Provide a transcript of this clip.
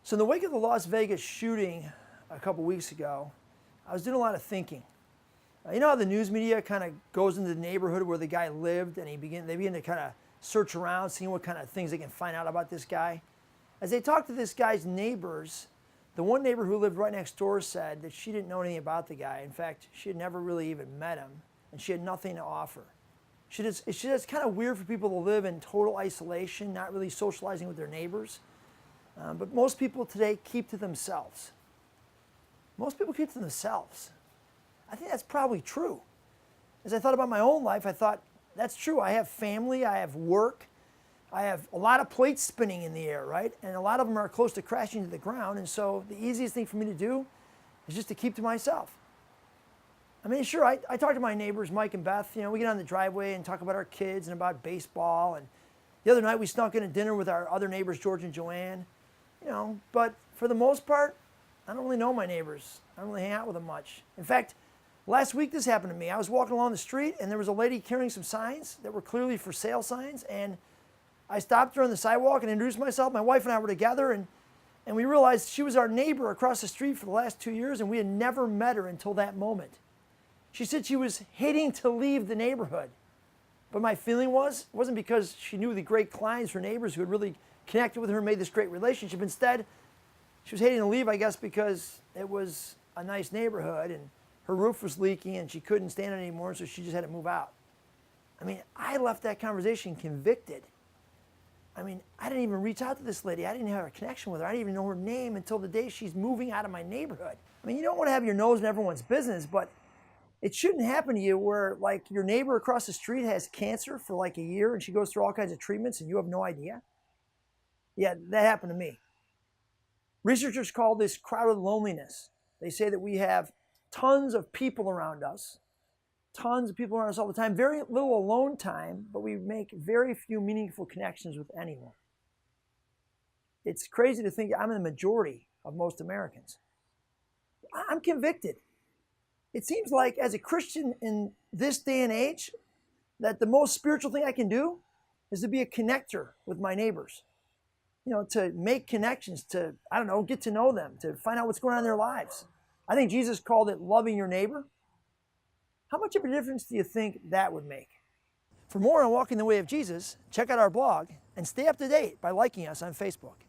So in the wake of the Las Vegas shooting a couple weeks ago, I was doing a lot of thinking. You know how the news media kind of goes into the neighborhood where the guy lived and they begin to kind of search around, seeing what kind of things they can find out about this guy. As they talked to this guy's neighbors, the one neighbor who lived right next door said that she didn't know anything about the guy. In fact, she had never really even met him, and she had nothing to offer. It's kind of weird for people to live in total isolation, not really socializing with their neighbors. But most people today keep to themselves. Most people keep to themselves. I think that's probably true. As I thought about my own life, I thought, that's true. I have family, I have work, I have a lot of plates spinning in the air, right? And a lot of them are close to crashing to the ground. And so the easiest thing for me to do is just to keep to myself. I mean, sure, I talk to my neighbors, Mike and Beth. You know, we get on the driveway and talk about our kids and about baseball. And the other night we snuck in a dinner with our other neighbors, George and Joanne. You know, but for the most part, I don't really know my neighbors. I don't really hang out with them much. In fact, last week this happened to me. I was walking along the street and there was a lady carrying some signs that were clearly for sale signs. And I stopped her on the sidewalk and introduced myself. My wife and I were together and we realized she was our neighbor across the street for the last 2 years and we had never met her until that moment. She said she was hating to leave the neighborhood. But my feeling wasn't because she knew the great clients, her neighbors who had really connected with her and made this great relationship. Instead, she was hating to leave, I guess, because it was a nice neighborhood and her roof was leaking and she couldn't stand it anymore, so she just had to move out. I mean, I left that conversation convicted. I mean, I didn't even reach out to this lady. I didn't have a connection with her. I didn't even know her name until the day she's moving out of my neighborhood. I mean, you don't want to have your nose in everyone's business, but it shouldn't happen to you where, like, your neighbor across the street has cancer for like a year and she goes through all kinds of treatments and you have no idea. Yeah, that happened to me. Researchers call this crowded loneliness. They say that we have tons of people around us, all the time, very little alone time, but we make very few meaningful connections with anyone. It's crazy to think I'm in the majority of most Americans. I'm convicted. It seems like as a Christian in this day and age, that the most spiritual thing I can do is to be a connector with my neighbors. You know, to make connections, to, I don't know, get to know them, to find out what's going on in their lives. I think Jesus called it loving your neighbor. How much of a difference do you think that would make? For more on Walking the Way of Jesus, check out our blog and stay up to date by liking us on Facebook.